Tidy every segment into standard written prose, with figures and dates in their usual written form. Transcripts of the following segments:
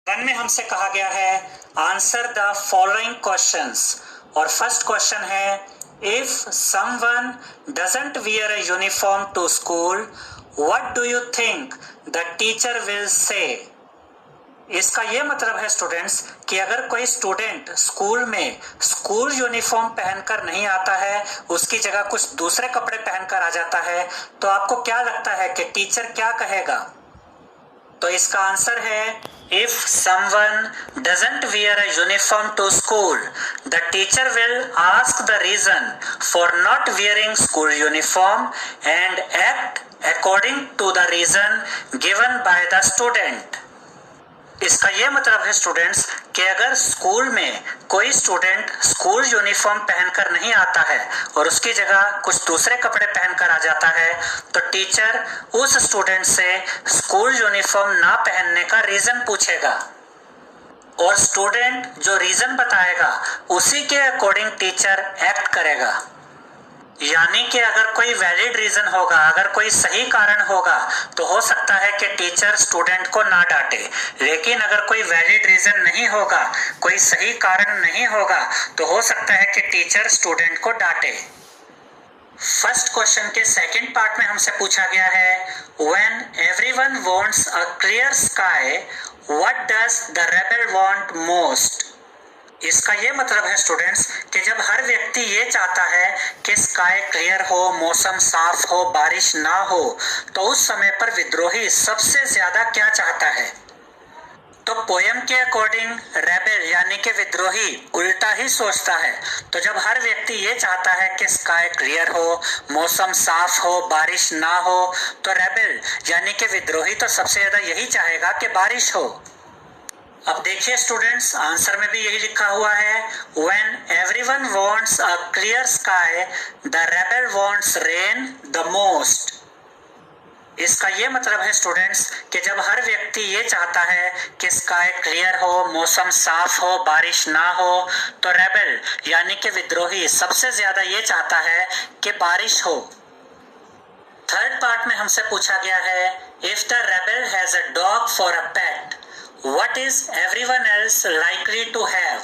One में हमसे कहा गया है आंसर द फॉलोइंग क्वेश्चंस। और फर्स्ट क्वेश्चन है, if someone doesn't wear a uniform to school, what do you think the teacher will say. इसका ये मतलब है स्टूडेंट्स कि अगर कोई स्टूडेंट स्कूल में स्कूल यूनिफॉर्म पहनकर नहीं आता है, उसकी जगह कुछ दूसरे कपड़े पहनकर आ जाता है, तो आपको क्या लगता है कि टीचर क्या कहेगा। तो इसका आंसर है, if someone doesn't wear a uniform to school, the teacher will ask the reason for not wearing school uniform and act according to the reason given by the student। इसका यह मतलब है students कि अगर school में कोई student school uniform पहनकर नहीं आता है और उसकी जगह कुछ दूसरे कपड़े पहनकर आ जाता है, तो टीचर उस स्टूडेंट से स्कूल यूनिफॉर्म ना पहनने का रीजन पूछेगा और स्टूडेंट जो रीजन बताएगा उसी के अकॉर्डिंग टीचर एक्ट करेगा। यानी कि अगर कोई वैलिड रीजन होगा, अगर कोई सही कारण होगा, तो हो सकता है कि टीचर स्टूडेंट को ना डांटे। लेकिन अगर कोई वैलिड रीजन नहीं होगा, कोई सही कारण नहीं होगा, तो हो सकता है कि टीचर स्टूडेंट को डांटे। फर्स्ट क्वेश्चन के सेकंड पार्ट में हमसे पूछा गया है, when everyone wants a clear sky, what does the rebel want most. इसका ये मतलब है स्टूडेंट्स कि जब हर व्यक्ति ये चाहता है कि स्काई क्लियर हो, मौसम साफ हो, बारिश ना हो, तो उस समय पर विद्रोही सबसे ज्यादा क्या चाहता है। तो पोयम के अकॉर्डिंग रेबेल यानी कि विद्रोही उल्टा ही सोचता है। तो जब हर व्यक्ति ये चाहता है कि स्काई क्लियर हो, मौसम साफ हो, बारिश ना हो, तो रेबेल यानी कि विद्रोही तो सबसे ज्यादा यही चाहेगा कि बारिश हो। अब देखिए स्टूडेंट्स, आंसर में भी यही लिखा हुआ है, when everyone wants a clear sky, the rebel wants rain the most. इसका ये मतलब है स्टूडेंट्स कि जब हर व्यक्ति ये चाहता है कि स्काई क्लियर हो, मौसम साफ हो, बारिश ना हो, तो रेबल यानी कि विद्रोही सबसे ज्यादा ये चाहता है कि बारिश हो। थर्ड पार्ट में हमसे पूछा गया है, if the rebel has a dog for a pet, What is everyone else likely to have?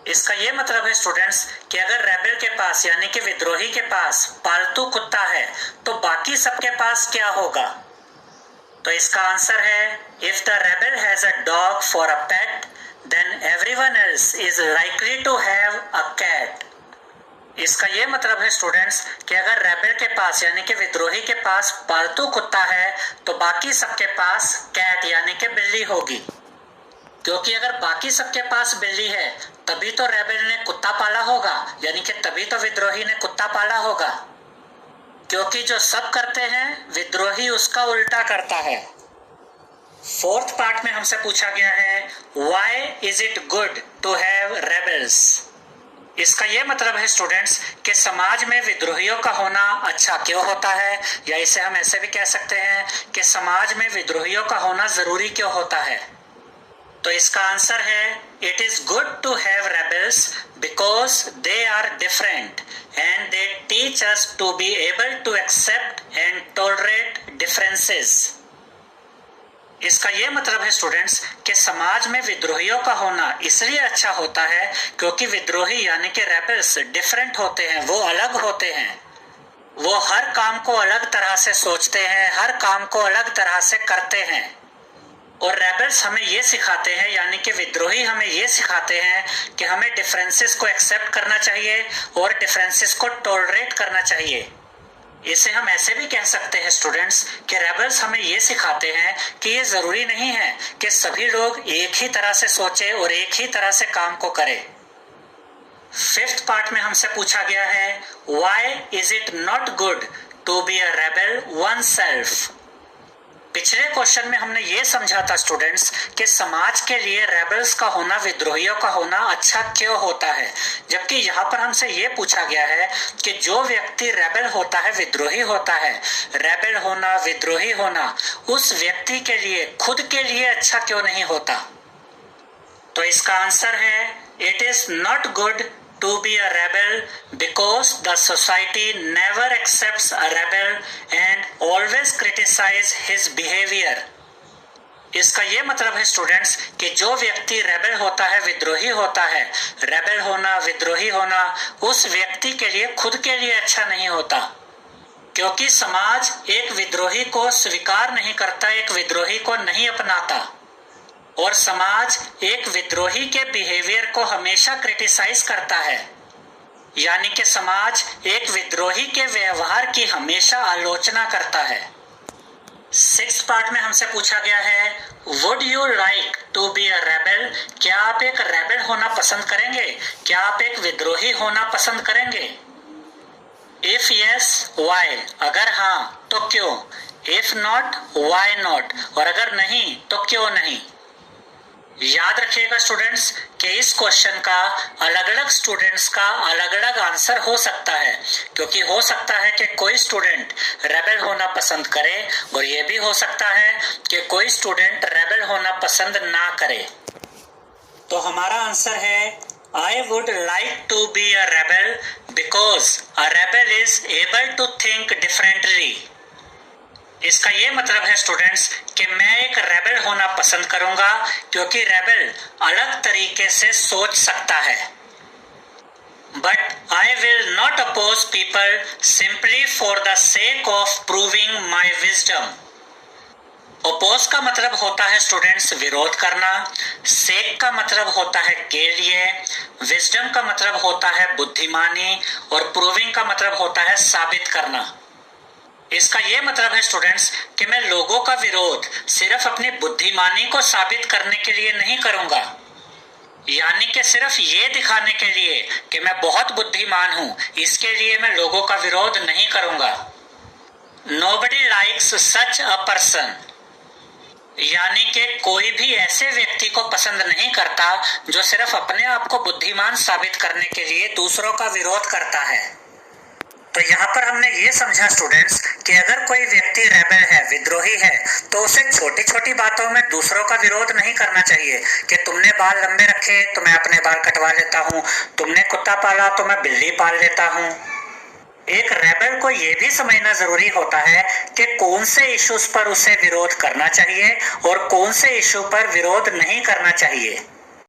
इसका ये मतलब है स्टूडेंट्स कि अगर रेबल के पास यानी कि विद्रोही के पास पालतू कुत्ता है, तो बाकी सबके पास क्या होगा। तो इसका आंसर है, if the rebel has a dog for a pet, then everyone else is likely to have a cat। इसका ये मतलब है स्टूडेंट्स कि अगर रेबल के पास यानी कि विद्रोही के पास पालतू कुत्ता है, तो बाकी सबके पास कैट यानी कि बिल्ली होगी। क्योंकि अगर बाकी सबके पास बिल्ली है, तभी तो रेबल ने कुत्ता पाला होगा, यानी कि तभी तो विद्रोही ने कुत्ता पाला होगा। क्योंकि जो सब करते हैं विद्रोही उसका उल्टा करता है। फोर्थ पार्ट में हमसे पूछा गया है, why is it good to have rebels. इसका यह मतलब है स्टूडेंट्स कि समाज में विद्रोहियों का होना अच्छा क्यों होता है, या इसे हम ऐसे भी कह सकते हैं कि समाज में विद्रोहियों का होना जरूरी क्यों होता है। तो इसका आंसर है, it is good to have rebels because they are different and they teach us to be able to accept and tolerate differences. इसका यह मतलब है स्टूडेंट्स कि समाज में विद्रोहियों का होना इसलिए अच्छा होता है क्योंकि विद्रोही यानी कि रेबल्स डिफरेंट होते हैं, वो अलग होते हैं, वो हर काम को अलग तरह से सोचते हैं, हर काम को अलग तरह से करते हैं। और रेबल्स हमें ये सिखाते हैं यानी कि विद्रोही हमें ये सिखाते हैं कि हमें डिफरेंसेस को एक्सेप्ट करना चाहिए और डिफरेंसेस को टॉलरेट करना चाहिए। इसे हम ऐसे भी कह सकते हैं स्टूडेंट्स कि रेबल्स हमें ये सिखाते हैं कि ये जरूरी नहीं है कि सभी लोग एक ही तरह से सोचे और एक ही तरह से काम को करें। फिफ्थ पार्ट में हमसे पूछा गया है, why is it not good to be a rebel oneself. पिछले क्वेश्चन में हमने ये समझा था स्टूडेंट्स कि समाज के लिए रेबल्स का होना, विद्रोहियों का होना अच्छा क्यों होता है, जबकि यहाँ पर हमसे ये पूछा गया है कि जो व्यक्ति रेबल होता है, विद्रोही होता है, रेबल होना, विद्रोही होना उस व्यक्ति के लिए, खुद के लिए अच्छा क्यों नहीं होता। तो इसका आंसर है, it is not good to be a rebel because the society never accepts a rebel and always criticize his behavior। इसका ये मतलब है स्टूडेंट्स कि जो व्यक्ति रेबेल होता है, विद्रोही होता है, रेबेल होना, विद्रोही होना उस व्यक्ति के लिए खुद के लिए अच्छा नहीं होता, क्योंकि समाज एक विद्रोही को स्वीकार नहीं करता, एक विद्रोही को नहीं अपनाता, और समाज एक विद्रोही के बिहेवियर को हमेशा क्रिटिसाइज करता है। यानी कि समाज एक विद्रोही के व्यवहार की हमेशा आलोचना करता है। 6th पार्ट में हमसे पूछा गया है, would you like to be a rebel? क्या आप एक रेबेल होना पसंद करेंगे? क्या आप एक विद्रोही होना पसंद करेंगे? इफ यस वाई, अगर हाँ तो क्यों? इफ नॉट वाई नॉट, और अगर नहीं तो क्यों नहीं? याद रखिएगा स्टूडेंट्स कि इस क्वेश्चन का अलग अलग स्टूडेंट्स का अलग अलग आंसर हो सकता है, क्योंकि हो सकता है कि कोई स्टूडेंट रेबेल होना पसंद करे और ये भी हो सकता है कि कोई स्टूडेंट रेबेल होना पसंद ना करे। तो हमारा आंसर है I would like to be a rebel because a rebel is able to think differently. इसका ये मतलब है स्टूडेंट्स कि मैं एक रेबेल होना पसंद करूंगा, क्योंकि रेबेल अलग तरीके से सोच सकता है। But I will not oppose people simply for the sake of proving my wisdom. Oppose का मतलब होता है स्टूडेंट्स विरोध करना, सेक का मतलब होता है के लिए, विजडम का मतलब होता है बुद्धिमानी, और प्रूविंग का मतलब होता है साबित करना। इसका यह मतलब है स्टूडेंट्स कि मैं लोगों का विरोध सिर्फ अपनी बुद्धिमानी को साबित करने के लिए नहीं करूंगा, यानी कि सिर्फ ये दिखाने के लिए कि मैं बहुत बुद्धिमान हूं, इसके लिए मैं लोगों का विरोध नहीं करूंगा। Nobody likes such a person, यानी कि कोई भी ऐसे व्यक्ति को पसंद नहीं करता जो सिर्फ अपने आप को बुद्धिमान साबित करने के लिए दूसरों का विरोध करता है। तो यहाँ पर हमने ये समझा स्टूडेंट्स कि अगर कोई व्यक्ति रेबेल है, विद्रोही है, तो उसे छोटी छोटी बातों में दूसरों का विरोध नहीं करना चाहिए कि तुमने बाल लंबे रखे तो मैं अपने बाल कटवा लेता हूँ, तुमने कुत्ता पाला तो मैं बिल्ली पाल लेता हूँ। एक रेबेल को यह भी समझना जरूरी होता है कि कौन से इश्यूज पर उसे विरोध करना चाहिए और कौन से इश्यू पर विरोध नहीं करना चाहिए।